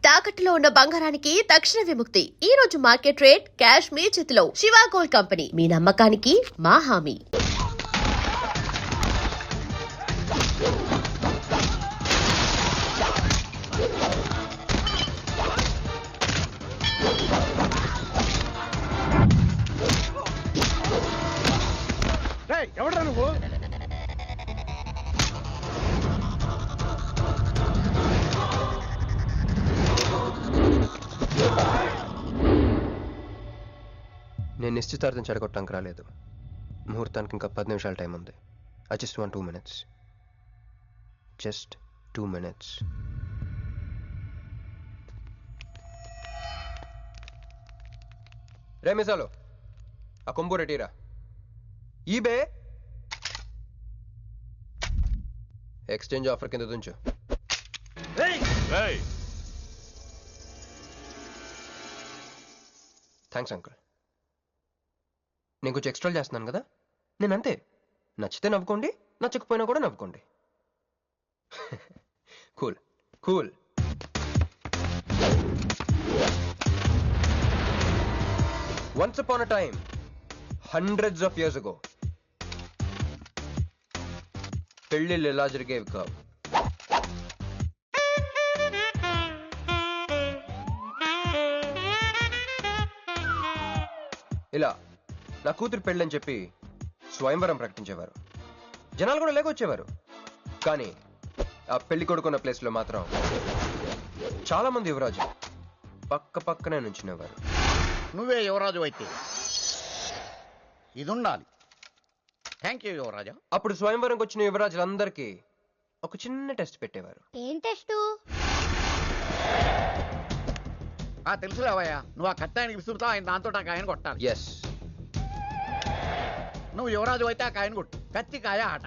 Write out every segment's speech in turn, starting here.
తాకట్టులో ఉన్న బంగారానికి తక్షణ విముక్తి. ఈ రోజు మార్కెట్ రేట్ క్యాష్ మీ చేతిలో. శివ గోల్డ్ కంపెనీ, మీ నమ్మకానికి మా హామీ. ఎవడరా నువ్వు? నేను నిశ్చితార్థం చెడగొట్టడానికి రాలేదు. ముహూర్తానికి ఇంకా 10 నిమిషాల టైం ఉంది. I just want 2 minutes. Just 2 minutes. రే మిసాలో, ఆ కొంబు రెటీరా. ఈబే ఎక్స్చేంజ్ ఆఫర్ కింద తుంచు. Thanks uncle. నేను కొంచెం ఎక్స్ట్రా చేస్తున్నాను కదా, నేను అంతే. నచ్చితే నవ్వుకోండి, నచ్చకపోయినా కూడా నవ్వుకోండి. Cool cool. Once upon a time, hundreds of years ago, పెళ్ళిళ్ళు ఎలా జరిగేవి కావు. ఇలా నా కూతురు పెళ్ళని చెప్పి స్వయంవరం ప్రకటించేవారు. జనాలు కూడా లేకొచ్చేవారు. కానీ ఆ పెళ్లి కొడుకున్న ప్లేస్లో మాత్రం చాలా మంది యువరాజు పక్క పక్కనే నుంచునేవారు. నువ్వే యువరాజు అయితే ఇది ఉండాలి. థ్యాంక్ యూ యువరాజా. అప్పుడు స్వయంవరంకి వచ్చిన యువరాజులందరికీ ఒక చిన్న టెస్ట్ పెట్టేవారు. ఏం టెస్టు? తెలుసులేవయ్యా, నువ్వు ఆ కత్తాయనికి విసురుతావు, ఆయన దాంతో ఆ కాయను కొట్టాలి. ఎస్, నువ్వు యువరాజు అయితే ఆ కాయను కొట్టు. కత్తి కాయ ఆట.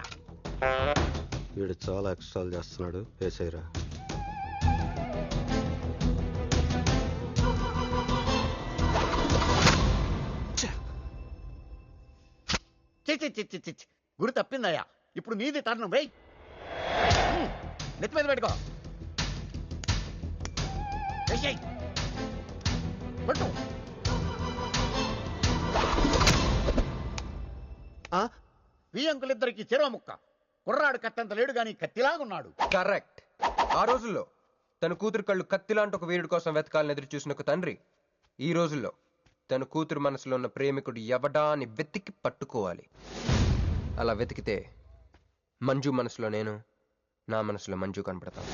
వీడు చాలా ఎక్స్ట్రాలు చేస్తున్నాడు. వేసేయరా. చిచ్చి గురి తప్పిందయ్యా. ఇప్పుడు నీది టర్న్. వెయ్యి, నెత్తి మీద పెట్టుకో. వేసేయ్, పట్టు. ఈ అంకులిద్దరికి చెరవ ముక్క. కుర్రాడు కత్తంత లేడు గాని కత్తిలాగున్నాడు. కరెక్ట్. ఆ రోజుల్లో తన కూతురు కళ్ళు కత్తిలాంటి ఒక వీరుడి కోసం వెతకాలని ఎదురు చూసిన ఒక తండ్రి ఈ రోజుల్లో తన కూతురు మనసులో ఉన్న ప్రేమికుడు ఎవడా అని వెతికి పట్టుకోవాలి. అలా వెతికితే మంజు మనసులో నేను, నా మనసులో మంజు కనపడతాను.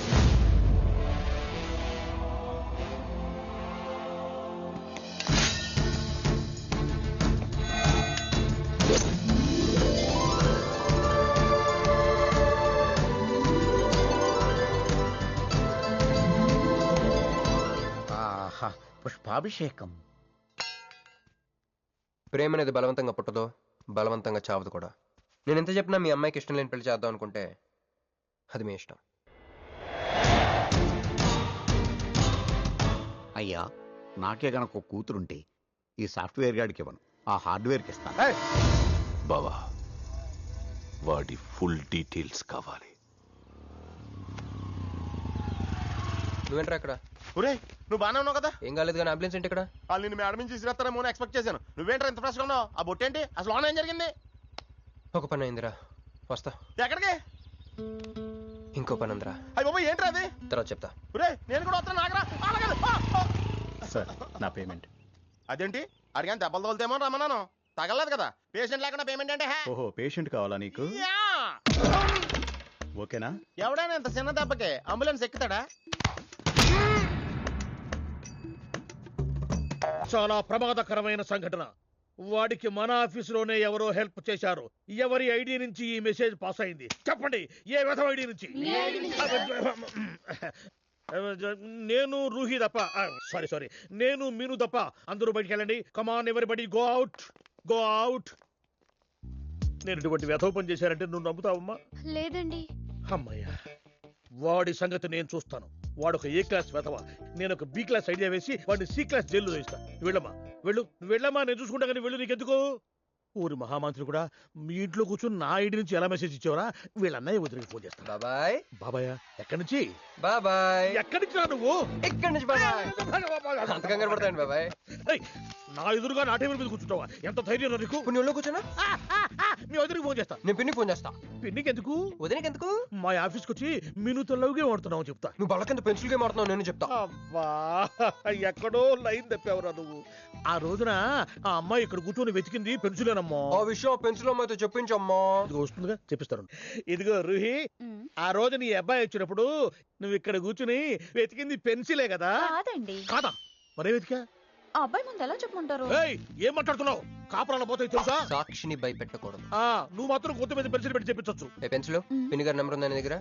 పుష్పాభిషేకం. ప్రేమ అనేది బలవంతంగా పుట్టదో, బలవంతంగా చావదు కూడా. నేను ఎంత చెప్పినా మీ అమ్మాయికి ఇష్టం లేని పెళ్లి చేద్దాం అనుకుంటే అది మీ ఇష్టం. అయ్యా, నాకే గనక ఒక కూతురుంటే ఈ సాఫ్ట్వేర్ గాడికి ఇవ్వను, ఆ హార్డ్వేర్కి ఇస్తాను. బావా, వాడి ఫుల్ డీటెయిల్స్ కావాలి. నువ్వేంట్రా ఇక్కడ? ఒరే, నువ్వు బాగానే ఉన్నావు కదా? ఏం కాలేదు కానీ అంబులెన్స్ ఏంటి ఇక్కడ? వాళ్ళు నిన్ను మేడం నుంచి తీసుకురాస్తారేమో అని ఎక్స్పెక్ట్ చేశాను. నువ్వేంట్రా ఇంత ఫ్రెష్గా ఉన్నావు? ఆ బొట్టేంటి అసలు? లోన్ ఏం జరిగింది? ఒక పని అయిందిరా, వస్తా. ఎక్కడికి? ఇంకో పని ఉందిరా. అయ్యి బాబు, ఏంట్రా అది? తర్వాత చెప్తా. ఒరే, నేను కూడా వస్తాను. నాగరా సార్, నా పేమెంట్. అదేంటి? అడిగాను దెబ్బలు తోలుతేమో రమ్మన్నాను. తగలేదు కదా. పేషెంట్ లేకుండా పేమెంట్ అంటే? ఓహో, పేషెంట్ కావాలా నీకు? ఓకేనా? ఎవడైనా ఇంత చిన్న దెబ్బకి అంబులెన్స్ ఎక్కుతాడా? చాలా ప్రమాదకరమైన సంఘటన. వాడికి మన ఆఫీసులోనే ఎవరో హెల్ప్ చేశారు. ఎవరి ఐడి నుంచి ఈ మెసేజ్ పాస్ అయింది? చెప్పండి, ఏ విధం ఐడి నుంచి? నేను రూహి తప్ప, సారీ, నేను మీను తప్ప అందరూ బయటికి వెళ్ళండి. Come on everybody, go out, go out. నేను ఇటువంటి వ్యధవ పని చేశారంటే నువ్వు నమ్ముతావమ్మా? లేదండి. అమ్మయ్యా, వాడి సంగతి నేను చూస్తాను. వాడు ఒక ఏ క్లాస్ వెధవ, నేను ఒక బి క్లాస్ ఐడియా వేసి వాడిని సి క్లాస్ జైల్లో వేస్తాను. వెళ్ళమ్మా, వెళ్ళు, వెళ్ళమ్మా, నేను చూసుకుంటా. కానీ వెళ్ళు, నీకెందుకు? ఊరి మహామంత్రి కూడా మీ ఇంట్లో కూర్చొని నా ఐడి నుంచి ఎలా మెసేజ్ ఇచ్చావరా? వీళ్ళ అన్నయ్య వదిలికి ఫోన్ చేస్తాను. బాబాయ్ బాబాయ్ ఎక్కడి నుంచి? బాబాయ్ ఎక్కడి నుంచి రా నువ్వు? ఇక్కడి నుంచి బాబాయ్. అంత కంగారు పడతాయండి బాబాయ్. ఏయ్, నా ఎదురుగా నా టేబుల్ మీద కూర్చుంటావా? ఎంత ధైర్యం రా నీకు? ఇప్పుడు నువ్వు కూర్చోనా? మీ వదిలికి ఫోన్ చేస్తా. నేను పిన్నికి ఫోన్ చేస్తా. పిన్నికి ఎందుకు? వదినకి ఎందుకు? మా ఆఫీస్కి వచ్చి మీనుతో లవ్గా వాడుతున్నావు చెప్తా. నువ్వు బళ్ళ కింద పెన్సిల్ గేమ్ ఆడుతున్నావు, నేను చెప్తా. అబ్బా, ఎక్కడో లైన్ తప్పావురా నువ్వు. ఆ రోజున ఆ అమ్మాయి ఇక్కడ కూర్చొని వెతికింది పెన్సిలేనమ్మా. ఆ విషయం పెన్సిల్ అమ్మాయితో చెప్పించమ్మా. ఇదిగో వస్తుందిగా, చెప్పిస్తాను. ఇదిగో రూహి, ఆ రోజు నీ అబ్బాయి వచ్చినప్పుడు నువ్వు ఇక్కడ కూర్చుని వెతికింది పెన్సిలే కదా? కాదండి. కాదా? మరే వెతికా? ఆ అబ్బాయి ముందు ఎలా చెప్పమంటారు? ఏయ్, ఏం మాట్లాడుతున్నావు? కాపురాల పోతాయి తెలుసా? సాక్షిని భయపెట్టకూడదు. నువ్వు మాత్రం కొత్త మీద పెన్సిల్ పెట్టి చెప్పించచ్చు. ఏ పెన్సిల్? పిన్ని గారి నెంబర్ ఉందా నీ దగ్గర?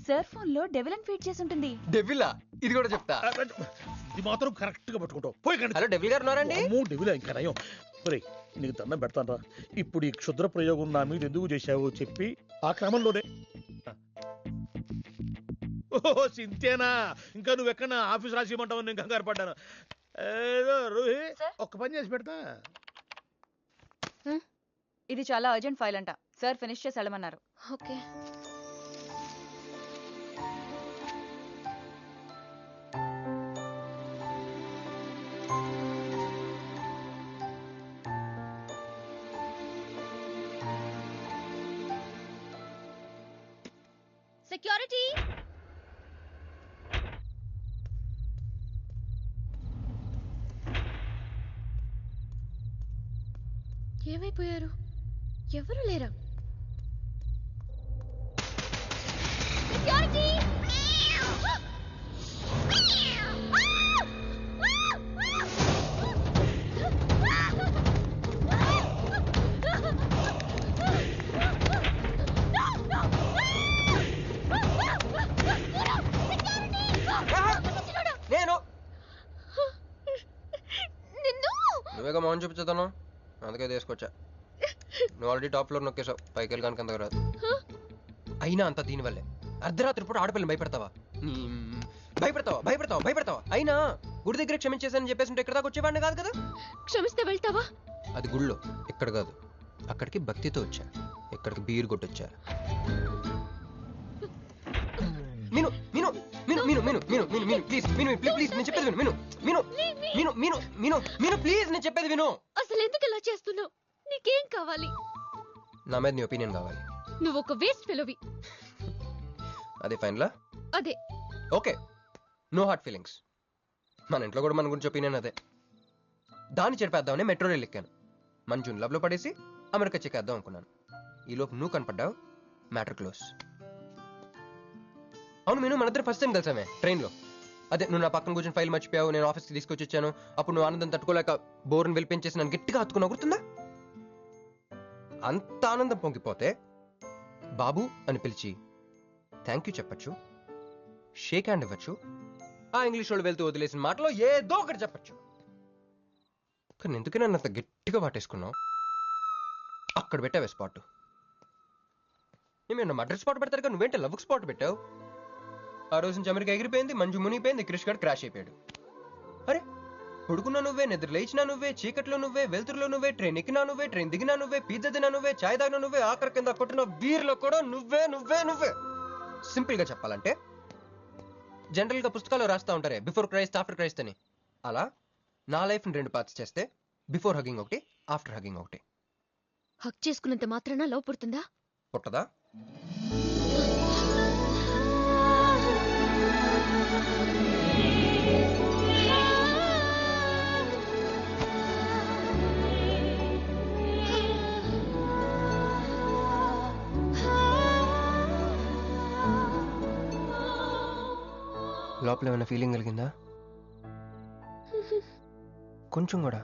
సార్ ఫోన్ లో డెవిల్ అని ఫీడ్ చేసి ఉంటుంది. డెవిలా? ఇది కూడా చెప్తా. ఇది మాత్రం కరెక్ట్ గా పట్టుకుంటావు. పోయి కండి. హలో డెవిల్ గారు ఉన్నారండి? డెవిలా ఇంకా నయం. ఒరేయ్, నీకు దండం పెడతాను రా. ఇప్పుడు ఈ క్షుద్ర ప్రయోగం నా మీద ఎందుకు చేశావో చెప్పి ఆ క్రమంలోనే. ఓహో, సింతేనా? ఇంకా నువ్వు ఎక్కడ ఆఫీస్ రాసి ఇవ్వమంటావు? నేను కంగారు పడ్డాను. ఏదో రూహి, ఒక్క పని చేసి పెడతా. ఇది చాలా అర్జెంట్ ఫైల్ అంట. సార్ ఫినిష్ చేసి వెళ్ళమన్నారు. ఓకే. సెక్యూరిటీ, ఏమైపోయారు? ఎవరు లేరా? సెక్యూరిటీ! నేను నిన్ను నువ్వేగా మౌన్ చూపించదాను, అందుకే తీసుకొచ్చా. నువ్వు ఆల్రెడీ టాప్ ఫ్లోర్ నొక్కేసావు, పైకి వెళ్ళి కనుక రాదు. అయినా అంత దీనివల్లే అర్ధరాత్రి పూట ఆడపిల్లని భయపెడతావా? భయపెడతావా భయపెడతావా భయపెడతావా? అయినా గుడి దగ్గర క్షమించేసానని చెప్పేసి ఉంటే ఇక్కడ దాకా వచ్చేవాడిని కాదు కదా. క్షమిస్తే వెళ్తావా? అది గుళ్ళో, ఇక్కడ కాదు. అక్కడికి భక్తితో వచ్చా, ఇక్కడికి బీరు కొట్టొచ్చా. మీను మీను మీను మీను మీను మీను మీను మీను ప్లీజ్ మీను ప్లీజ్ నేను చెప్పేది విను. మీను మీను మీను మీను మీను ప్లీజ్ నేను చెప్పేది విను. అసలు ఎందుకు ఇలా చేస్తున్నావు? నీకేం కావాలి? నా మీద నీ ఒపీనియన్ కావాలి. నువ్వు ఒక వేస్ట్ ఫెలోవి. అదే ఫైన్లా? అదే. Okay, no heart feelings. మన ఇంట్లో కూడా మన గురించి ఒపీనియన్ అదే. దాన్ని చెరిపేద్దామని మెట్రో రైల్ ఎక్కాను. మంజుని లవ్లో పడేసి అమెరికా చెక్కేద్దాం అనుకున్నాను. ఈలోపు నువ్వు కనపడ్డావు, మ్యాటర్ క్లోజ్. అవును మీను, మన ఇద్దరు ఫస్ట్ టైం కలిసామే ట్రైన్లో. అదే నువ్వు నా పక్కన కూర్చొని ఫైల్ మర్చిపోయావు, నేను ఆఫీస్కి తీసుకొచ్చి ఇచ్చాను. అప్పుడు నువ్వు ఆనందం తట్టుకోలేక బోర్ని వెళ్ళిపించేసి నన్ను గట్టిగా హత్తుకున్నావు, గుర్తుందా? అంత ఆనందం పొంగిపోతే బాబు అని పిలిచి థ్యాంక్ యూ చెప్పచ్చు, షేక్ హ్యాండ్ ఇవ్వచ్చు, ఆ ఇంగ్లీష్ వాళ్ళు వెళ్తూ వదిలేసిన మాటలో ఏదో ఒకటి చెప్పచ్చు. కానీ ఎందుకే నన్ను అంత గట్టిగా వాటేసుకున్నావు? అక్కడ పెట్టావే స్పాట్. నేను మర్డర్ స్పాట్ పెడతారు కదా, నువ్వేంటే లవ్ స్పాట్ పెట్టావు. ఆ రోజు నుంచి అమెరికా ఎగిరిపోయింది, మంజు మునిగిపోయింది, క్రిష్ గారు క్రాష్ అయిపోయాడు. అరే పడుకున్నా నువ్వే, నిద్ర లేచినా నువ్వే, చీకట్లో నువ్వే, వెలుతురులో నువ్వే, ట్రైన్ ఎక్కినా నువ్వే, ట్రైన్ దిగినా నువ్వే, పిజ్జా తినా నువ్వే, చాయ్ తాగినా నువ్వే, ఆఖరి కింద కొట్టిన బీర్లో కూడా నువ్వే నువ్వే నువ్వే. సింపుల్ గా చెప్పాలంటే జనరల్ గా పుస్తకాలు రాస్తా ఉంటారే బిఫోర్ క్రైస్ట్ ఆఫ్టర్ క్రైస్ట్ అని, అలా నా లైఫ్ ని 2 పార్ట్స్ చేస్తే బిఫోర్ హగ్గింగ్ ఒకటి, ఆఫ్టర్ హగ్గింగ్ ఒకటి. హక్ చేసుకున్నంత మాత్రాన లవ్ పుడుతుందా? పుట్టదా? లోపల ఏమైనా ఫీలింగ్ కలిగిందా? కొంచెం కూడా?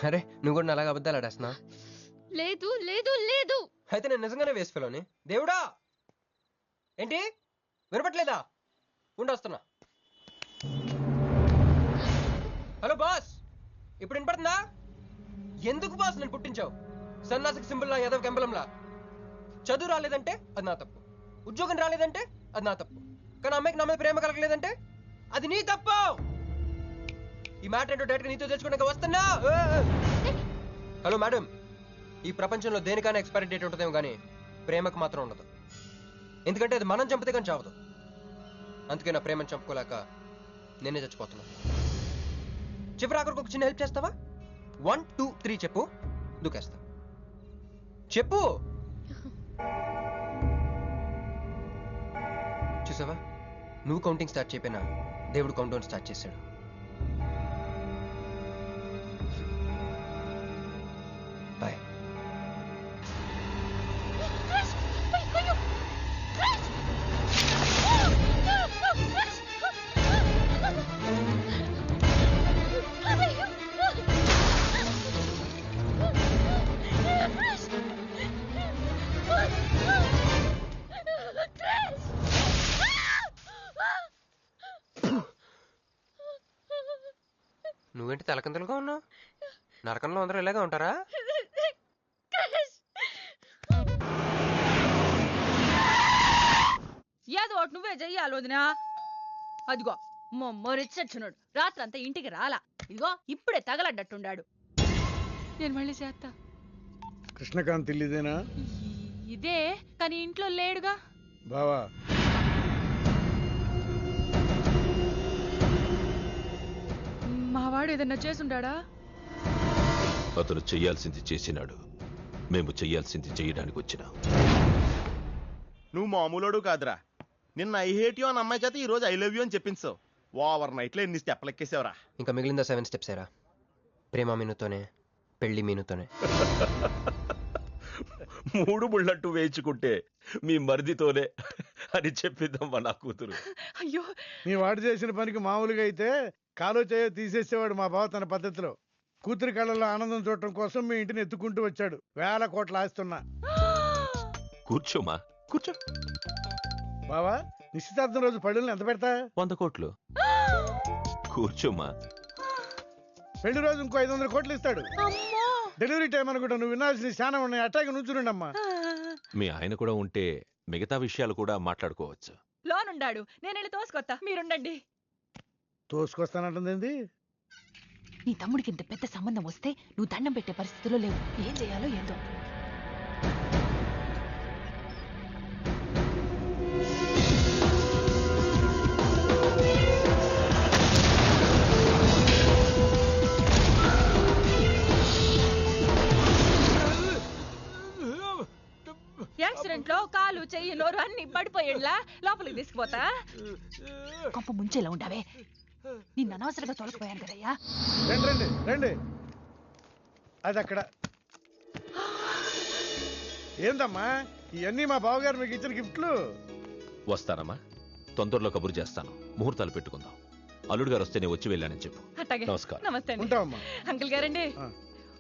అరే నువ్వు కూడా అలాగ అబద్ధాలు ఆడేస్తున్నా? లేదు లేదు లేదు. అయితే నేను నిజంగానే వేస్ట్ ఫెలోని. దేవుడా, ఏంటి వినపట్లేదా? ఉండొస్తున్నా. హలో బాస్, ఇప్పుడు వినపడుతుందా? ఎందుకు బాస్ నన్ను పుట్టించావు? సన్నాసికి సింబల్ లా, యాదవ్ గంబలంలా. చదువు రాలేదంటే అది నా తప్పు, ఉద్యోగం రాలేదంటే అది నా తప్పు, కానీ అమ్మాయికి నా మీద ప్రేమ కలగలేదంటే అది నీ తప్పు. ఈ మ్యాటర్ ఏంటో డైరెక్ట్ నీతో తెలుసుకున్నాక వస్తున్నా. హలో మేడం, ఈ ప్రపంచంలో దేనికైనా ఎక్స్పైరీ డేట్ ఉంటుందేమో కానీ ప్రేమకు మాత్రం ఉండదు. ఎందుకంటే అది మనం చంపితే కానీ చావదు. అందుకే నా ప్రేమను చంపుకోలేక నేనే చచ్చిపోతున్నా. చివరి ఆఖరికి ఒక చిన్న హెల్ప్ చేస్తావా? 1 2 3 చెప్పు, దూకేస్తా. చెప్పు. చూసావా, నువ్వు కౌంటింగ్ స్టార్ట్ చేయపోయినా దేవుడు కౌంట్ డౌన్ స్టార్ట్ చేశాడు. బాయ్. నువ్వేంటి తలకిందులుగా ఉన్నావు? నరకంలో అందరూ ఇలాగే ఉంటారా? ఏదో ఒకటి నువ్వే చెయ్యాలి వదినా. అదిగో మొమ్మరిచ్చచ్చున్నాడు, రాత్రంతా ఇంటికి రాలా. ఇదిగో ఇప్పుడే తగలడ్డట్టుండాడు. నేను మళ్ళీ చేస్తా. కృష్ణకాంత్ ఇల్లుదేనా? ఇదే, కానీ ఇంట్లో లేడుగా. బావా, మావాడు ఏదన్నా చేసుండాడా? అతను చెయ్యాల్సింది చేసినాడు, మేము చెయ్యాల్సింది చేయడానికి వచ్చినా. నువ్వు మామూలుడు కాదురా. నిన్న ఐ హేట్ యూ అని అమ్మాయి చేత ఈ రోజు ఐ లవ్ యూ అని చెప్పించావు. ఓవర్ నైట్ లో ఎన్ని స్టెప్లు ఎక్కేసావురా. ఇంకా మిగిలిందా 7 స్టెప్స్ ఏరా? ప్రేమ మీనుతోనే, పెళ్లి మీనుతోనే. 3 ముళ్ళట్టు వేయించుకుంటే మీ మరిదితోనే అని చెప్పిద్దమ్మా నా కూతురు. అయ్యో, మీ వాడు చేసిన పనికి మామూలుగా అయితే కాలో చేయో తీసేసేవాడు మా బావ తన పద్ధతిలో. కూతురి కళ్ళలో ఆనందం చూడటం కోసం మీ ఇంటిని ఎత్తుకుంటూ వచ్చాడు. 1000 కోట్లు ఆస్తున్నా. కూర్చోమా, కూర్చో. బావా, నిశ్చితార్థం రోజు పళ్ళుని ఎంత పెడతా? 100 కోట్లు. కూర్చోమా. పెళ్లి రోజు ఇంకో 500 కోట్లు ఇస్తాడు. అమ్మో. డెలివరీ టైం అనుకుంటా. నువ్వు వినాల్సిన చాలా ఉన్నాయి. అట్టాగే నుంచుండమ్మా. మీ ఆయన కూడా ఉంటే మిగతా విషయాలు కూడా మాట్లాడుకోవచ్చు. లోనుండాడు, నేను వెళ్ళి తోసుకొత్తా, మీరుండండి. తోసుకొస్తానంటుంది. నీ తమ్ముడికి ఇంత పెద్ద సంబంధం వస్తే నువ్వు దండం పెట్టే పరిస్థితిలో లేవు. ఏం చేయాలో ఏందో. యాక్సిడెంట్ లో కాలు, చెయ్యి, నోరు అన్ని పడిపోయేలా లోపలికి తీసుకుపోతా. కొంప ముంచేలా ఉండవే. నిన్ను అనవసరంగా తొలగిపోయాను కదయ్యా. రండి రండి రండి. అది అక్కడ. ఏందమ్మా ఇవన్నీ మా బావగారు మీకు ఇచ్చిన గిఫ్ట్లు? వస్తానమ్మా, తొందరలో కబురు చేస్తాను. ముహూర్తాలు పెట్టుకుందాం. అల్లుడు గారు వస్తే నేను వచ్చి వెళ్ళానని చెప్పు. అట్టాగే. నమస్కారం. నమస్తే అండి. ఉంటావమ్మా. అంకుల్ గారండి, ఆ.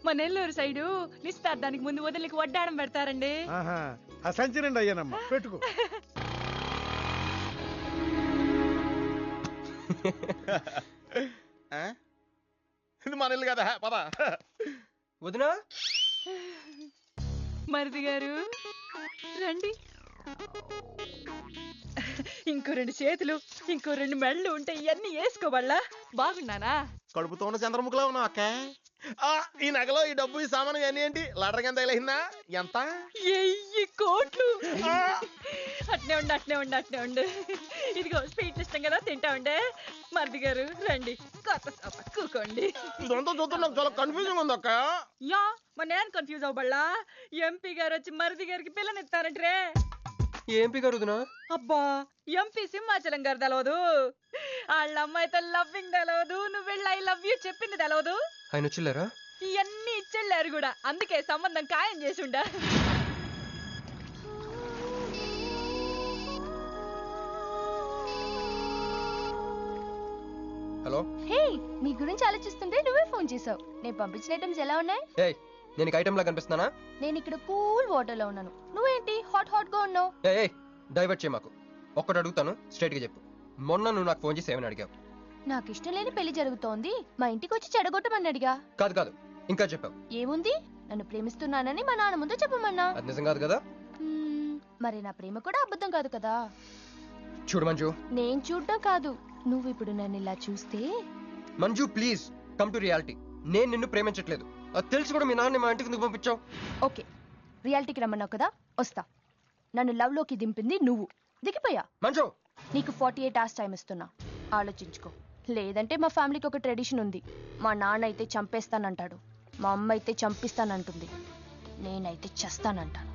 మా నెల్లూరు సైడు నిశ్చితార్థానికి ముందు వదిలికి వడ్డాడం పెడతారండి. ఆహా, ఆ సంచి నిండి అయ్యానమ్మా, పెట్టుకో. ఇది మన ఇల్లు కదా, పద. వదినా, మరిది గారు రండి. ఇంకో 2 చేతులు, ఇంకో 2 మెళ్ళు ఉంటే ఇవన్నీ వేసుకోవాలా? బాగున్నానా? కడుపుతో ఉన్న చంద్రముఖిలో ఉన్నావు అక్క. ఈ నగలో ఈ డబ్బు ఈ సామాను ఇవన్నీ ఏంటి? లడర్ కింద తగిలిందా? ఎంత? 1000 కోట్లు. అట్నే ఉండు, అట్నే ఉండు, అట్నే ఉండు. ఇదిగో స్వీట్ ఇష్టం కదా, తింటా ఉండే. మరిది గారు రండి, కొత్త సోఫా కూకోండి. ఇదంతా చూస్తే నాకు చాలా కన్ఫ్యూజింగ్ ఉంది అక్క. యా, మరి నేను కన్ఫ్యూజ్ అవ్వబల్లా. ఎంపీ గారు వచ్చి మరిది గారికి పిల్లనిస్తారంట్రే. ఏంపి గారు వదినా? అబ్బా, ఎంపీ సింహాచలం గారు తెలవదు, వాళ్ళ అమ్మాయితో లవ్వింగ్ తెలవదు, నువ్వు వెళ్ళి ఐ లవ్ యూ చెప్పింది తెలవదు. ఆయన వచ్చిల్లారా? ఇవన్నీ ఇచ్చెళ్ళారు కూడా, అందుకే సంబంధం ఖాయం చేసుండా. హలో. హే, నీ గురించి ఆలోచిస్తుంటే నువ్వే ఫోన్ చేసావు. నేను పంపించిన ఐటమ్స్ ఎలా ఉన్నాయి? ఏయ్, నేను నీకు ఐటమ్ లా కనిపిస్తున్నానా? నేను ఇక్కడ కూల్ వాటర్ లో ఉన్నాను, నువ్వేంటి హాట్ గా ఉన్నావు? ఏయ్, డైవర్ట్ చేయ మాకు. ఒక్కటి అడుగుతాను, స్ట్రైట్ గా చెప్పు. మొన్న నువ్వు నాకు ఫోన్ చేసి ఏమని అడిగావు? నాకు ఇష్టం లేని పెళ్లి జరుగుతోంది, మా ఇంటికి వచ్చి చెడగొట్టమని అడిగా. కాదు కాదు, ఇంకా చెప్పావు. ఏముంది, నన్ను ప్రేమిస్తున్నానని మా నాన్న ముందు చెప్పమన్నా. అది నిజం కాదు కదా? మరి నా ప్రేమ కూడా అబద్ధం కాదు కదా? చూడు మంజు, నేను చూడటం కాదు, నువ్వు ఇప్పుడు నన్ను ఇలా చూస్తే Manju please come to reality. నేను నిన్ను ప్రేమించట్లేదు. అది తెలిసి కూడా మీ నాన్న మా ఇంటికి ఎందుకు పంపించావు? ఓకే, రియాలిటీకి రమ్మన్నావు కదా, వస్తా. నన్ను లవ్ లోకి దింపింది నువ్వు, దిగిపోయా. మంజు నీకు 48 hours టైం ఇస్తున్నా, ఆలోచించుకో. లేదంటే మా ఫ్యామిలీకి ఒక ట్రెడిషన్ ఉంది. మా నాన్న అయితే చంపేస్తానంటాడు, మా అమ్మ అయితే చంపిస్తానంటుంది, నేనైతే చస్తానంటాను.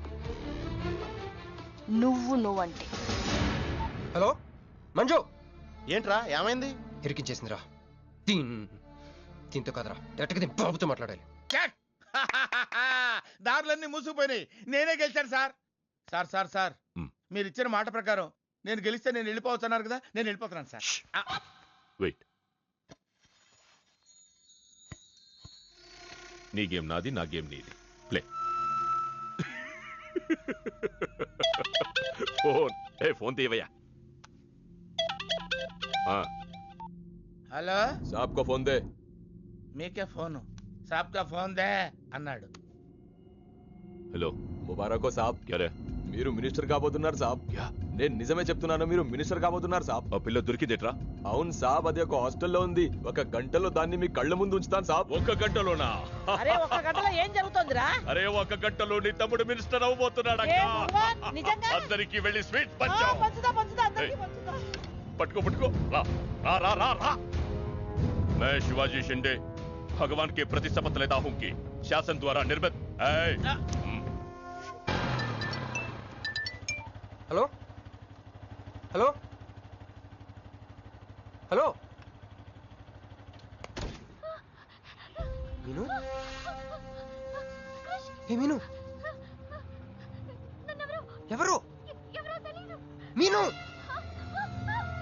నువ్వంటే. హలో మంజు, ఏంట్రా ఏమైంది? ఇరికించేసిందిరా. దీంతో కదరా, డైరెక్ట్గా దీని బాబుతో మాట్లాడాలి. దారులన్నీ మూసుకుపోయినాయి. నేనే గెలిచాను సార్. సార్ సార్ సార్ మీరు ఇచ్చిన మాట ప్రకారం నేను గెలిస్తే నేను వెళ్ళిపోతున్నారు కదా, నేను వెళ్ళిపోతున్నాను సార్. వెయిట్, నీ గేమ్ నాది, నా గేమ్ నీది. ప్లే. ఫోన్ తీయవయ్యా. హలో సాబ్ కో ఫోన్ దే. మీకే ఫోను, సాబ్ కా ఫోన్ దే అన్నాడు. హలో ముబారకో సాబ్. క్యారే? మీరు మినిస్టర్ కాబోతున్నారు సాబ్. నేను నిజమే చెప్తున్నాను, మీరు మినిస్టర్ కాబోతున్నారు సాబ్. ఆ పిల్ల దొరికిందేట్రా? అవును సాబ్, అది ఒక హాస్టల్లో ఉంది. 1 గంటలో దాన్ని మీ కళ్ళ ముందు ఉంచుతాను సాబ్. 1 గంటలోనా? అరే 1 గంటలో ఏం జరుగుతోందిరా? అరే 1 గంటలో నీ తమ్ముడు మినిస్టర్ అవబోతున్నాడు. నిజంగా అందరికి వెళ్ళి స్వీట్ పంచావు. పంచుదా అందరికీ పంచుదా. పట్టుకో రా రా రా రా రా. मैं शिवाजी शिंदे भगवान के प्रति शपथ लेता हूं कि शासन द्वारा निर्मित హలో హలో హలో మీను, ఏ మీను, ఎవరు? మీను,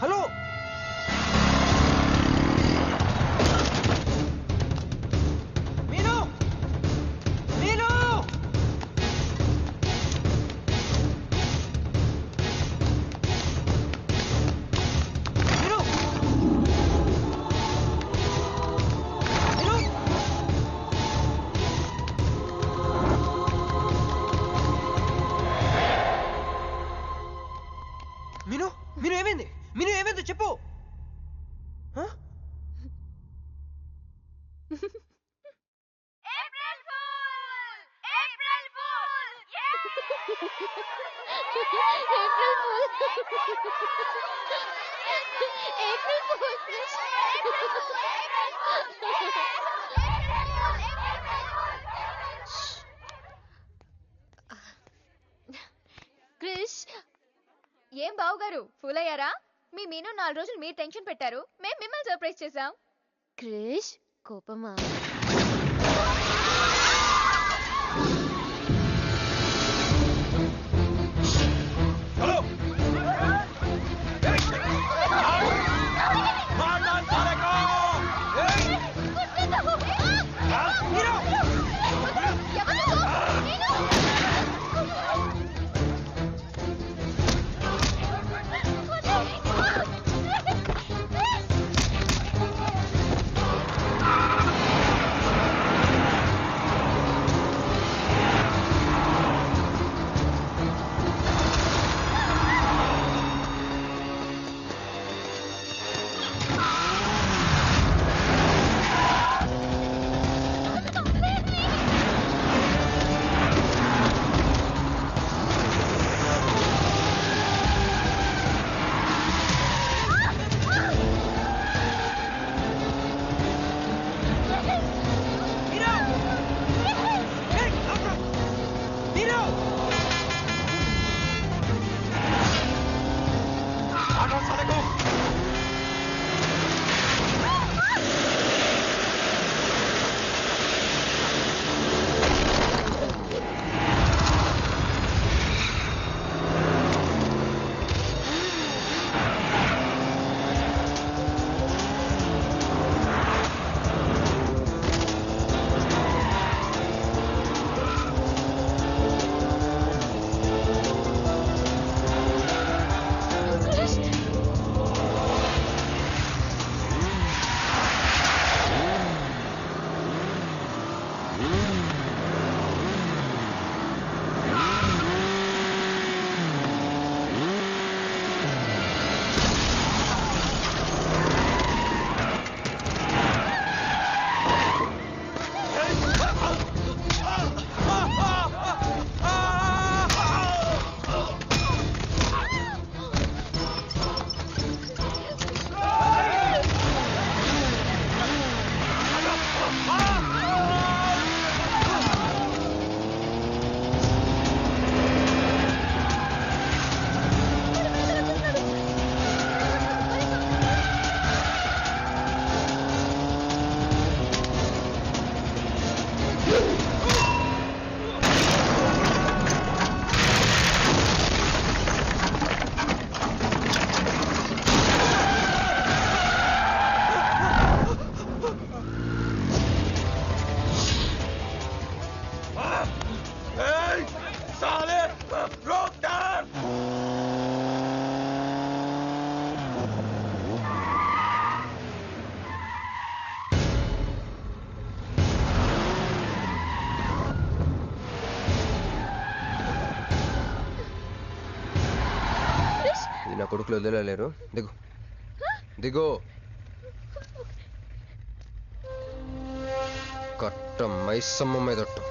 హలో మీను, మీను, మీను, మీను, మీను ఏమైంది? మీను ఏమైంది చెప్పు. క్రిష్, ఏం బావగారు ఫూల్ అయ్యారా? మీ మీను 4 రోజులు మీరు టెన్షన్ పెట్టారు, మేము మిమ్మల్ని సర్ప్రైజ్ చేసాం. క్రిష్ కోపమా? నా కొడుకులు వదిలేలేరు. దిగు దిగు. కట్ట మైసమ్మ మీదట్టు.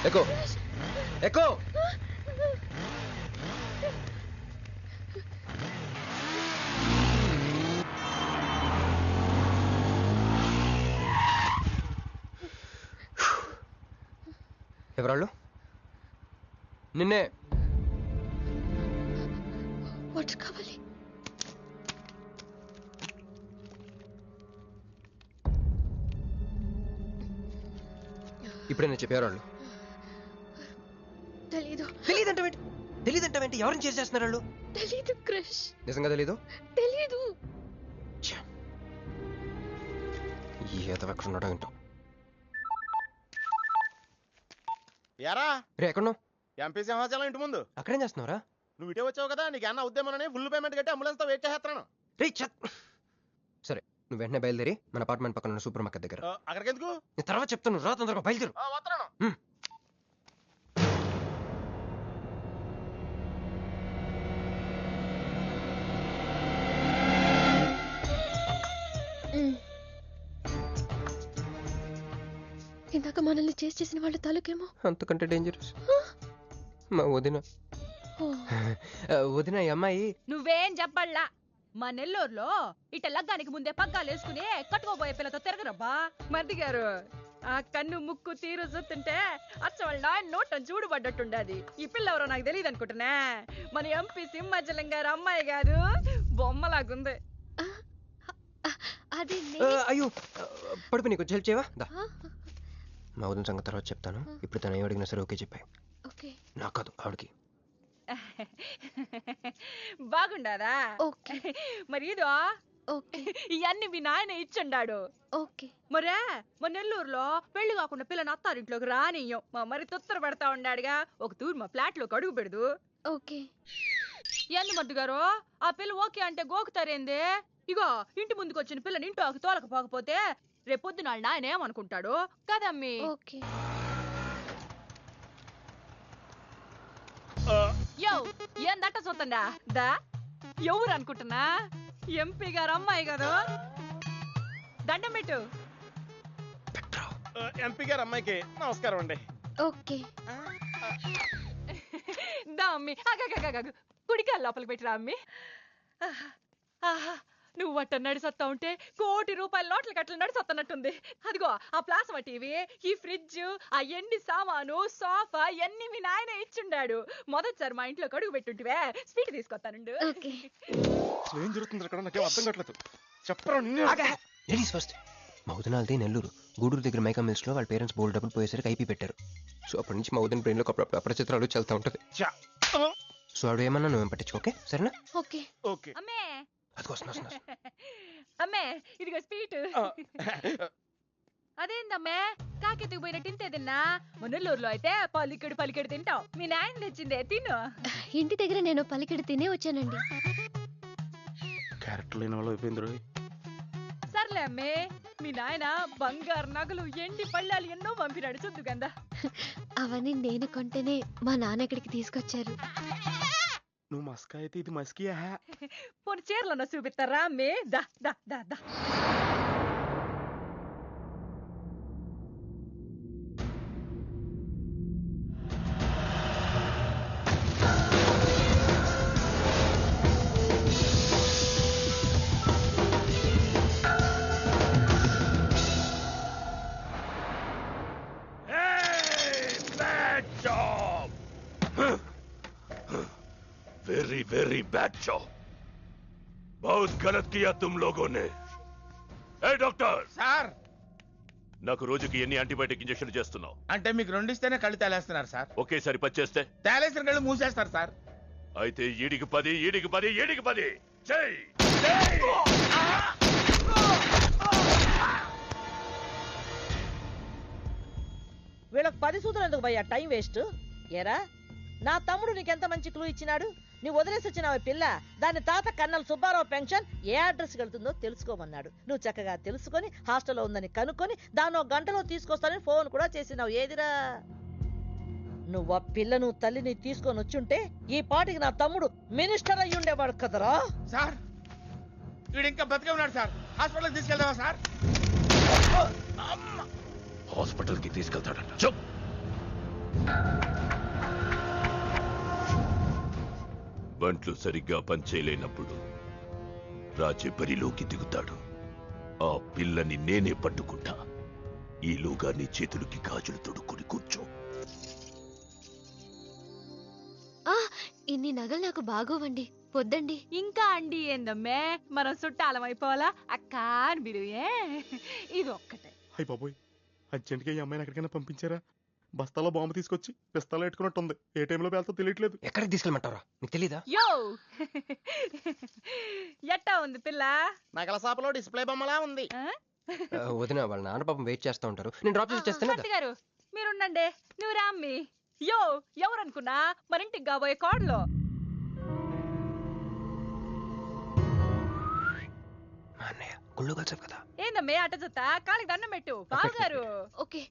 ఎక్కు ఎక్కు. ఎవరాళ్ళు? నిన్నే. వాటర్ కావాలి. ఇప్పుడైనా చెప్పేవాళ్ళు. తెలీదు. తెలీదంటే ఎవరిని చేసేస్తున్నారు వాళ్ళు? తెలీదు క్రిష్. నిజంగా తెలీదు? తెలీదు. ఈ ఎదవ ఎక్కడున్నాడో ఏంటో. ఎరా రే ఎక్కడున్నావు? ఎంపీ సింహాచలం ఇంటి ముందు. అక్కడేం చేస్తున్నావురా? నువ్వు ఇటే వచ్చావు కదా, నీకు ఏమన్నా ఉద్యమని ఫుల్ పేమెంట్ కట్టి అంబులెన్స్ తో వెయిట్ చేస్తున్నాను. రే సరే, నువ్వు వెంటనే బయలుదేరి మన అపార్ట్మెంట్ పక్కన ఉన్న సూపర్ మార్కెట్ దగ్గర. అక్కడికి ఎందుకు? నేను తర్వాత చెప్తాను, రా తొందరగా బయలుదేరు. వస్తున్నాను. ఇందాక మనల్ని చేసిన వాళ్ళ తాలూకేమో. అంతకంటే డేంజరస్ మా వదిన. వదిన ఈ అమ్మాయి. నువ్వేం చెప్పల్లా. మా నెల్లూరులో ఇట లగ్గానికి ముందే పగ్గాలు వేసుకుని కట్టుకోబోయే పిల్లతో తిరగరబ్బా. మర్ది గారు, ఆ కన్ను ముక్కు తీరు చూస్తుంటే అచ్చ వాళ్ళ నోట చూడుబడ్డట్టుండది. ఈ పిల్ల ఎవరో నాకు తెలియదు అనుకుంటున్నా. మన ఎంపీ సింహాచలం గారు అమ్మాయి కాదు, బొమ్మలాగుంది. అది అయ్యో పడుపు, నీకు హెల్ప్ చేయవా? మా వదిన సంగతి తర్వాత చెప్తాను. ఇప్పుడు తను ఏం అడిగినా సరే ఓకే చెప్పాయి. నాకు కాదు, ఆవిడకి. బాగుండాదా? మరి ఇదో ఇవన్నీ మీ నాయన ఇచ్చుండాడు. మరే మా నెల్లూరులో పెళ్లి కాకుండా పిల్లని అత్తారింట్లోకి రానియ్యం. మా మరి తొత్తర పడతా ఉండాడుగా, ఒక తూరు మా ఫ్లాట్ లోకి అడుగు పెడదు. ఎందు మద్దు గారు, ఆ పిల్ల ఓకే అంటే గోకుతారేంది? ఇగో ఇంటి ముందుకు వచ్చిన పిల్లని ఇంటి తోలకపోకపోతే రేపొద్దున నాయన ఏమనుకుంటాడు కదమ్మీ? యో ఏందట్ట చూతండా దా, ఎవరు అనుకుంటున్నా? ఎంపీ గారు అమ్మాయి కదా. దండం పెట్టు. ఎంపీ గారు అమ్మాయికి నమస్కారం అండి. దా అమ్మి, కుడికాయ లోపలికి పెట్టిరా అమ్మి. నువ్వు అట్ట నడిసొత్తా ఉంటే ₹1 కోటి నోట్ల కట్టలు నడిసొత్తనట్టుంది. అదిగో ఆ ప్లాస్మా టీవీ, ఈ ఫ్రిడ్జ్, ఆ ఎండి సామాను, సోఫా ఎన్ని మీ నాయన ఇచ్చుండాడు. మొదటిసారి మా ఇంట్లో కడుగు పెట్టుంటివే, స్వీట్ తీసుకొస్తానుండు. ఏం జరుగుతుంది అక్కడ? నాకేం అర్థం కావట్లేదు. చెప్పరా. Ladies first. మా వదినాలది నెల్లూరు. గూడూరు దగ్గర మైకా మిల్స్ లో వాళ్ళ పేరెంట్స్ బోల్డ్ డబ్బులు పోయేసరికి ఐపీ పెట్టారు. సో అప్పటి నుంచి మా వదిన బ్రెయిన్ లో అపరిచిత్రాలు చల్తా ఉంటది. సో ఆవిడ ఏమన్నా నువ్వేం పట్టించుకోకే, సరేనా? అమ్మే అదిగో అమ్మే, ఇదిగో స్వీట్. అదేందమ్మే కాకెత్తుకు పోయినట్టు ఇంతే తిన్నా? మున్నెల్లూరులో అయితే పలికెడు తింటావు. మీ నాయన తెచ్చిందే తిను. ఇంటి దగ్గర నేను పలికెడు తినే వచ్చానండి. క్యారెక్టర్ లేని వాళ్ళు అయిపోయింది. సర్లే అమ్మే, మీ నాయన బంగారు నగలు, ఎండి పళ్ళాలు ఎన్నో పంపినాడు చూద్దు గందా. అవన్నీ నేను కొంటేనే మా నాన్న ఇక్కడికి తీసుకొచ్చారు. నువ్వు మస్కా అయితే ఇది మస్కియా? పోనీ చీరలన్నా చూపిస్తారా అమ్మే? దా దా దా దా. Very bad job. बहुत गलत किया तुम लोगों ने. ए डॉक्टर సార్, నాకు రోజుకి ఎన్ని యాంటీబయాటిక్ ఇంజెక్షన్ చేస్తున్నావు? అంటే మీకు 2 ఇస్తేనే కళ్ళు తేలేస్తున్నారు సార్. ఒకేసారి 10 చేస్తే తేలేసిన కళ్ళు మూసేస్తారు సార్. అయితే ఈడికి 10, ఈడికి 10, ఈడికి 10 చెయ్. వీళ్ళకి 10 సూత్రం ఎందుకు భయ్యా టైం వేస్ట్? ఏరా నా తమ్ముడు నీకెంత మంచి క్లూ ఇచ్చినాడు. నువ్వు వదిలేసి వచ్చినావు పిల్ల, దాని తాత కన్నల సుబ్బారావు పెన్షన్ ఏ అడ్రస్ వెళ్తుందో తెలుసుకోమన్నాడు. నువ్వు చక్కగా తెలుసుకొని హాస్టల్లో ఉందని కనుక్కొని దాన్ని 1 గంటలో తీసుకొస్తానని ఫోన్ కూడా చేసినావు. ఏదిరా నువ్వు ఆ పిల్లను తల్లిని తీసుకొని వచ్చుంటే ఈ పాటికి నా తమ్ముడు మినిస్టర్ అయ్యి ఉండేవాడు కదరా. సార్ వీడు ఇంకా బతికే ఉన్నాడు సార్. హాస్పిటల్కి తీసుకెళ్దామా సార్? హాస్పిటల్ కి తీసుకెళ్తాడంట. చెప్. బంట్లు సరిగ్గా పనిచేయలేనప్పుడు రాజే బరిలోకి దిగుతాడు. ఆ పిల్లని నేనే పట్టుకుంటా. ఈలోగా నీ చేతులకి గాజులు తొడుక్కుని కూర్చో. ఇన్ని నగలు నాకు బాగోవండి, పొద్దండి. ఇంకా అండి ఏందమ్మే, మనం చుట్టాలం అయిపోవాలా అక్క అని బిలువే. ఇది ఒక్కటే. అయ్య బాబోయ్, అర్జెంట్గా ఈ అమ్మాయిని ఎక్కడికైనా పంపించారా? బస్తాలో బాంబు తీసుకొచ్చి పిస్తాలో పెట్టుకున్నట్టుంది. ఏ టైంలో వెళ్తా తెలియట్లేదు. ఎక్కడికి తీసుకెళ్ళమంటారా? నీకు తెలీదా? యో ఎట్టా ఉంది పిల్ల? నగల షాపులో డిస్ప్లే బొమ్మలా ఉంది. వదిన వాళ్ళ నాన్న పాపం వెయిట్ చేస్తూ ఉంటారు. నేను డ్రాప్ చేసి చేస్తాను. సత్తి గారు మీరుండండి, నువ్వు రామ్మి. యో ఎవరనుకున్నా మరింటికి కాబోయే కోడలో. అన్నయ్య గుళ్ళు కలిసావు కదా. ఏందమ్మే అట్ట చూస్తా, కాలికి దండం పెట్టు. బావగారు ఓకే.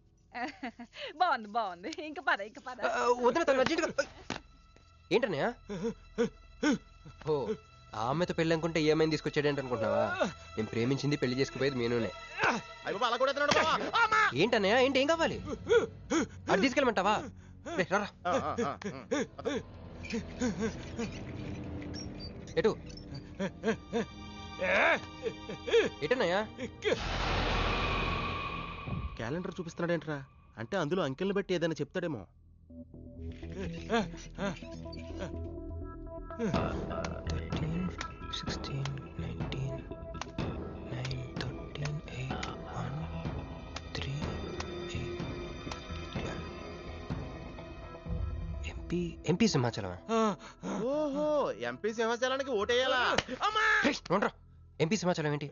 బాగుంది బాగుంది. ఇంక పద ఇంక పద. వదిన తను అర్జెంటుగా. ఏంటన్నయ్య? ఓ ఆ అమ్మాయితో పెళ్ళి అనుకుంటే ఏమైనా తీసుకొచ్చాడేంటి అనుకుంటున్నావా? నేను ప్రేమించింది పెళ్లి చేసుకుపోయేది మీనునే. ఏంటన్నయ్య ఏంటి? ఏం కావాలి? అది తీసుకెళ్ళమంటావా? రారా. ఎటు ఎటన్నయ్యా? క్యాలెండర్ చూపిస్తున్నాడేంట్రా? అంటే అందులో అంకెల్ని బట్టి ఏదైనా చెప్తాడేమో. 16, 19, 9, 13, 8, 1, 3, 8, 12. ఎంపీ సింహాచలం. ఓహో, ఎంపీ సింహాచలానికి ఓటేయాలా? ఎంపీ సింహాచలం ఏంటి?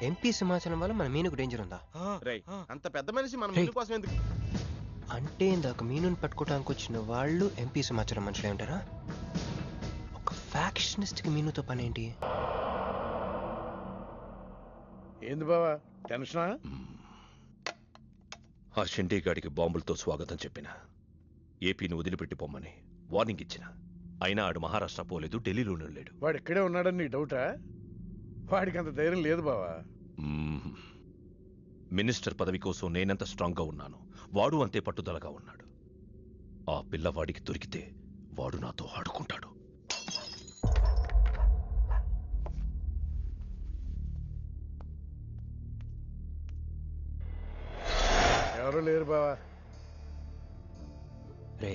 ఎంపీ సింహాచలం వల్ల మన మీనుకు డేంజర్ ఉందా? అంత పెద్ద మనిషి మన మీను కోసం ఎందుకు? అంటే ఇందాక మీనుని పట్టుకోవడానికి వచ్చిన వాళ్ళు ఎంపీ సింహాచలం మనుషులే ఉంటారా? ఒక ఫ్యాక్షనిస్ట్ కి మీనుతో పని ఏంటి? ఏంది బావా టెన్షనా? ఆ షిండే గాడికి బాంబులతో స్వాగతం చెప్పిన, ఏపీని వదిలిపెట్టి పొమ్మని వార్నింగ్ ఇచ్చిన. అయినా ఆడు మహారాష్ట్ర పోలేదు, ఢిల్లీలోనే లేడు. వాడు ఇక్కడే ఉన్నాడని నీ డౌటా? వాడికి అంత ధైర్యం లేదు బావా. మినిస్టర్ పదవి కోసం నేనెంత స్ట్రాంగ్గా ఉన్నాను, వాడు అంతే పట్టుదలగా ఉన్నాడు. ఆ పిల్లవాడికి దొరికితే వాడు నాతో ఆడుకుంటాడు. ఎవరు లేరు బావా. రే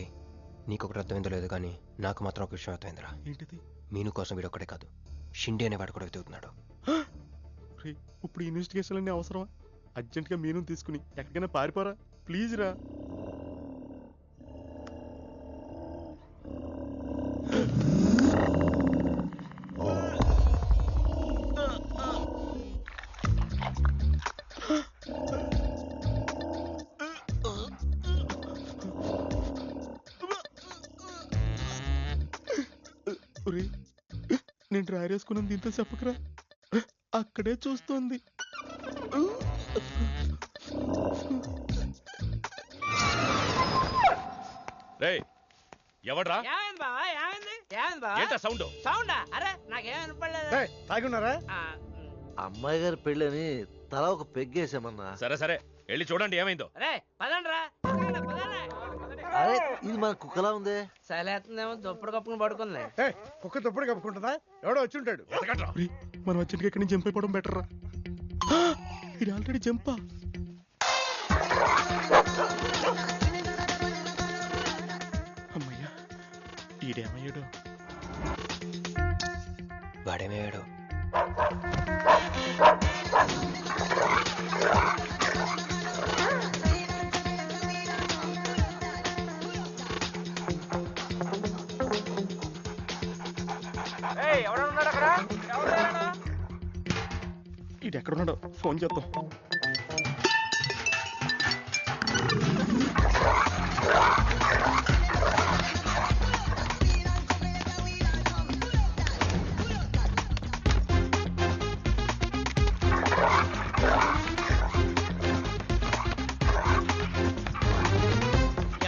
నీకొకటి అర్థమైందో లేదు కానీ నాకు మాత్రం ఒక విషయం అర్థమైందిరా. ఏంటిది? మీను కోసం వీడు ఒక్కడే కాదు, షిండే అనే వాడు కూడా వెతుకుతున్నాడు. ఇప్పుడు ఇన్వెస్టిగేషన్ అన్నీ అవసరమా? అర్జెంట్గా మీను తీసుకుని ఎక్కడికైనా పారిపోరా ప్లీజ్ రా. నేను డ్రైర్ వేసుకున్నాను, దీంతో చెప్పకరా. అక్కడే చూస్తోంది. ఎవడ్రా? తాగున్నారా? అమ్మాయి గారి పెళ్ళని తల ఒక పెగ్గేసామన్నా. సరే సరే వెళ్ళి చూడండి ఏమైందో. అరే ఇది మన కుక్కలా ఉంది. సలేతుందేమో దుప్పుడు కప్పుకుని పడుకుంది. కుక్క దుప్పుడు కప్పుకుంటుందా? ఎవడో వచ్చి ఉంటాడు. మనం అర్జెంట్గా ఇక్కడి నుంచి జంప్ అయిపోవడం బెటర్ రా. ఇది ఆల్రెడీ జంపా. ఈడేమయ్యాడు? వాడేమయ్యాడు? ఈడెక్కడున్నాడో ఫోన్ చేద్దాం.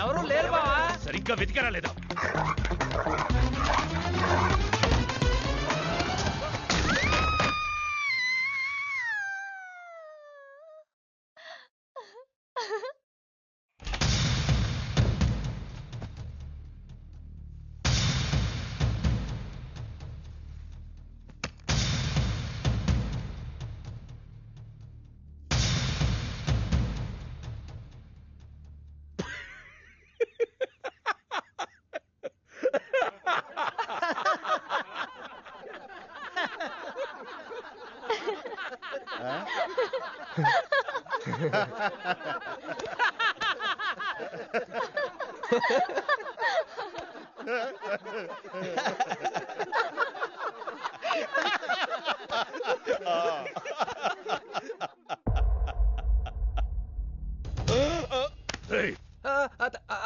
ఎవరు లేరు బావా. సరిగ్గా వెతికారా లేదా?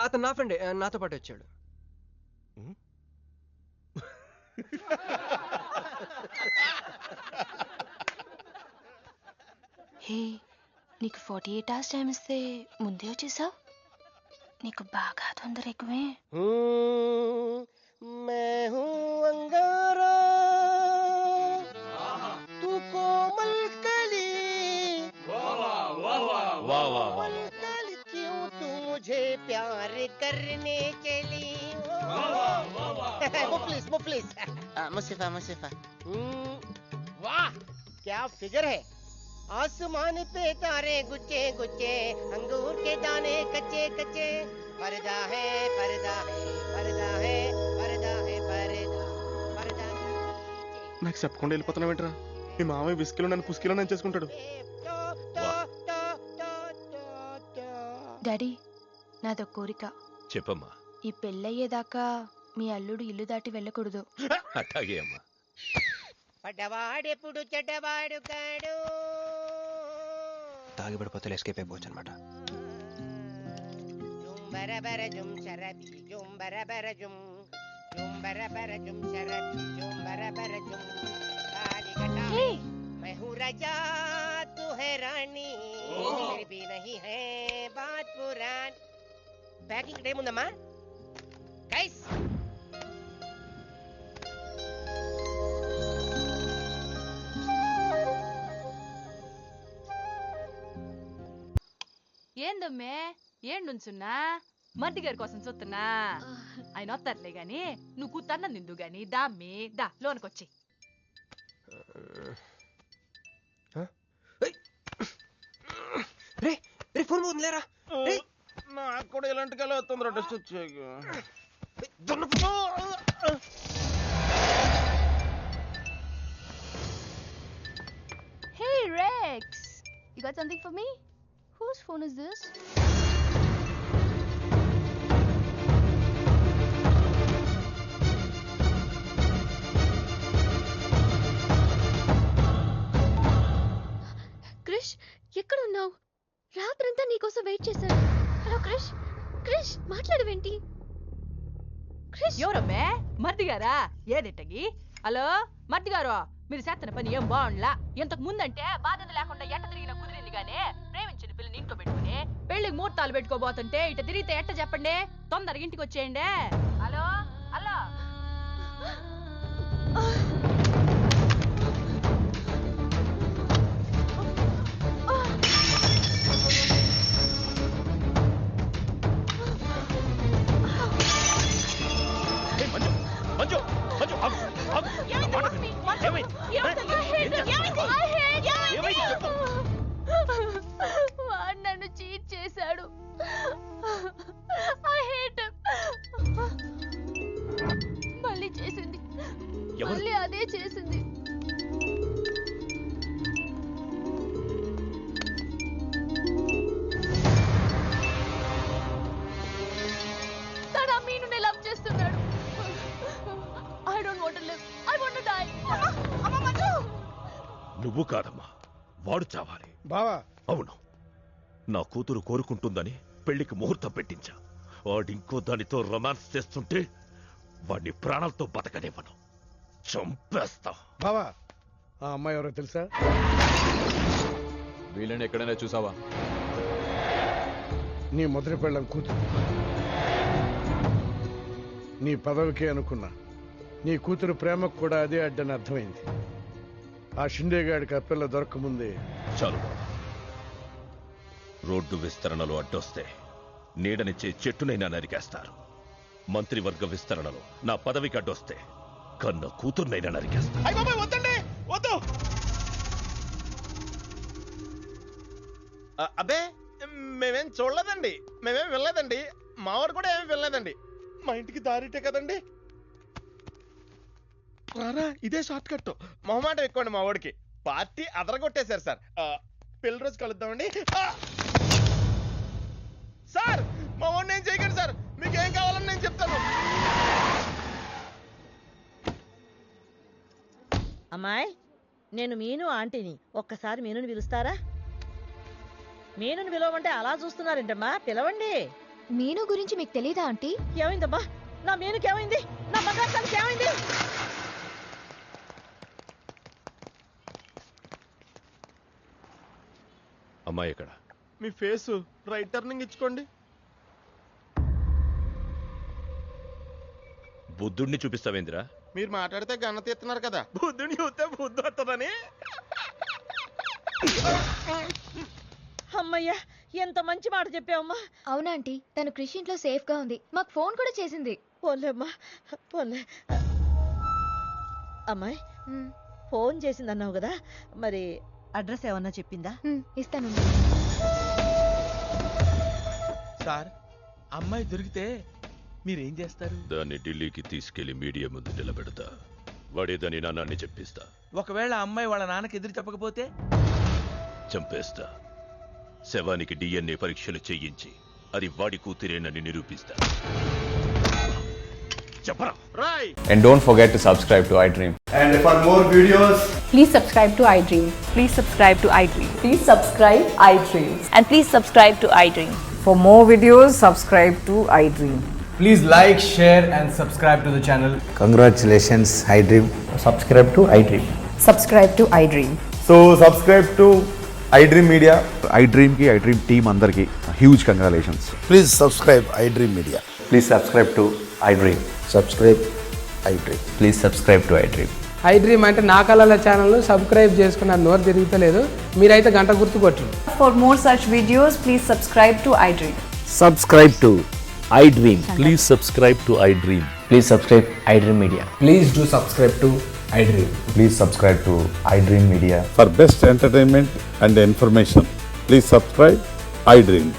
అతను నా ఫ్రెండే, నాతో పాటు వచ్చాడు. హే, నీకు 48 hours టైం ఇస్తే ముందే వచ్చేసావు. నీకు బాగా తొందర ఎక్కువే. मैं हूँ अंगारा तू कोमल कली कोमल कली क्यों तू मुझे प्यार करने चली मुफलिस मुसीफा वाह क्या फिगर है. आसमान पे तारे गुच्चे गुच्चे अंगूर के दाने कच्चे कच्चे पर्दा है पर्दा है पर्दा है पर्दा है पर्दा पर्दा. నాకు చెప్పకుండా వెళ్ళిపోతున్నావేంట్రా? మీ మామయ్య విస్కిలో నన్ను పుస్కిలో నన్ను చేసుకుంటాడు. డాడీ, నాదో కోరిక. చెప్పమ్మా. ఈ పెళ్ళయ్యేదాకా మీ అల్లుడు ఇల్లు దాటి వెళ్ళకూడదు. అట్లాగే అమ్మా. పడ్డవాడెప్పుడు చెడ్డవాడు కాడు. తాగి పడిపోతే ఎస్కేప్ అయిపోవచ్చు అనమాట. జుంబరబర జుం శరబి జుంబరబర జుం జుంబరబర జుం శరబి జుంబరబర జుం కాలికటా मैं हूँ राजा तू है रानी फिर भी नहीं है बात पुरानी. ప్యాకింగ్ టైం ఉందమ్మా. గైస్ ఏందమ్మే ఏం నుంచున్నా? మర్ది గారి కోసం చూస్తున్నా. ఆయన వస్తారులే గాని నువ్వు కూతన్న నిందు గాని దామ్మి దా లోనకొచ్చి. రే రే ఫోన్ పోతుంది లేరా. నాకు కూడా ఇలాంటి కళ వస్తుందిరా టెస్ట్ వచ్చాక. Hey Rex, you got something for me? Whose phone is this? Krish, ఎక్కడున్నావు? రాత్రంతా నీకోసం వెయిట్ చేశాను. హలో క్రిష్, క్రిష్ మాట్లాడవేంటి? క్రిష్, ఎవరమ్మే? మర్ది గారా? ఏదిట్టగి? హలో మర్ది గారు, మీరు చేస్తున్న పని ఏం బాగుండ్లా. ఇంతకు ముందంటే బాధ్యత లేకుండా ఎట్ట తిరిగిన కుదిరింది గానే ప్రేమించిన పిల్లని ఇంట్లో పెట్టుకుని పెళ్లికి ముహూర్తాలు పెట్టుకోబోతుంటే ఇట తిరిగితే ఎట్ట చెప్పండి? తొందరగా ఇంటికి వచ్చేయండి. Hello hello. వాడు నన్ను చీట్ చేశాడు. I hate him. ఎవరు? మళ్ళీ అదే చేసింది. తన మీనుని లవ్ చేస్తున్నాడు. I don't want to live. I want to die. నువ్వు కాదమ్మా, వాడు చావాలి. బావా అవును, నా కూతురు కోరుకుంటుందని పెళ్లికి ముహూర్తం పెట్టించా. వాడింకో దానితో రొమాన్స్ చేస్తుంటే వాడిని ప్రాణాలతో బతకనివ్వను, చంపేస్తా. బావా ఆ అమ్మాయి ఎవరో తెలుసా? వీళ్ళని ఎక్కడైనా చూసావా? నీ మొదటి పెళ్ళం కూతురు. నీ పదవికి అనుకున్నా, నీ కూతురు ప్రేమకు కూడా అదే అడ్డని అర్థమైంది. ఆ షిండేగాడికి ఆ పిల్ల దొరకముందే. చాలు, రోడ్డు విస్తరణలో అడ్డొస్తే నీడనిచ్చే చెట్టునైనా నరికేస్తారు. మంత్రివర్గ విస్తరణలో నా పదవికి అడ్డొస్తే కన్న కూతుర్నైనా నరికేస్తారు. వద్దండి, వద్దు. అబ్బే మేమేం చూడలేదండి, మేమేం వెళ్ళలేదండి, మావాడు కూడా ఏమీ వెళ్ళలేదండి. మా ఇంటికి దారిటే కదండి. రారా, ఇదే షార్ట్ కట్. మొహమాటం ఎక్కువండి మా వాడికి. పార్టీ అదరగొట్టేశారు సార్. పెళ్లి రోజు కలుద్దామండి. సార్ మా వాడిని ఏం చేయకండి సార్, మీకేం కావాలని నేను చెప్తాను. అమ్మాయి, నేను మీను ఆంటీని. ఒక్కసారి మీనుని పిలుస్తారా? మీనుని పిలవమంటే అలా చూస్తున్నారేంటమ్మా, పిలవండి. మీను గురించి మీకు తెలీదా ఆంటీ? ఏమైందమ్మా? నా మీనుకి ఏమైంది? నా బంగారు తల్లికి ఏమైంది? అమ్మాయి ఎక్కడ? మీ ఫేస్ రైట్ టర్నింగ్ ఇచ్చుకోండి. బుద్ధుడిని చూపిస్తావేంద్రా? మీరు మాట్లాడితే గన్న తీస్తున్నారు కదా, బుద్ధుని చూస్తే బుద్ధి వస్తుందని. అమ్మయ్యా, ఎంత మంచి మాట చెప్పావమ్మా. అవునా ఆంటీ, తను కృషి ఇంట్లో సేఫ్ గా ఉంది. మాకు ఫోన్ కూడా చేసింది. పోన్లేమ్మా, పోన్లే. అమ్మాయి, ఫోన్ చేసిందన్నావు కదా, మరి అడ్రస్ ఏమన్నా చెప్పిందా? ఇస్తాను. సార్, అమ్మాయి దొరికితే మీరేం చేస్తారు? దాన్ని ఢిల్లీకి తీసుకెళ్లి మీడియా ముందు నిలబెడతా. వాడేదని నాన్నని చెప్పిస్తా. ఒకవేళ అమ్మాయి వాళ్ళ నాన్నకి ఎదురు చెప్పకపోతే చంపేస్తా. శవానికి DNA పరీక్షలు చేయించి అది వాడి కూతురేనని నిరూపిస్తా. చెప్పరా? And don't forget to subscribe to iDream. And for more videos, please subscribe to iDream. Please subscribe to iDream. Please subscribe iDream. And please subscribe to iDream. For more videos, subscribe to iDream. please like, share and subscribe to the channel. Congratulations, iDream. Subscribe to iDream. Subscribe to iDream. So subscribe to iDream Media. iDream ki iDream team andarki huge congratulations. Please subscribe iDream Media. Please subscribe to iDream. Subscribe iDream. Please subscribe to iDream. iDream అంటే నా కళల channel subscribe చేసుకున్న నోరు తిరుగుతలేదు. మీరైతే గంట గుర్తు కొట్టండి. For more such videos, please subscribe to iDream. Subscribe to iDream. Please subscribe to iDream. Please subscribe iDream Media. Please do subscribe to iDream. Please subscribe to iDream Media. For best entertainment and information, please subscribe iDream.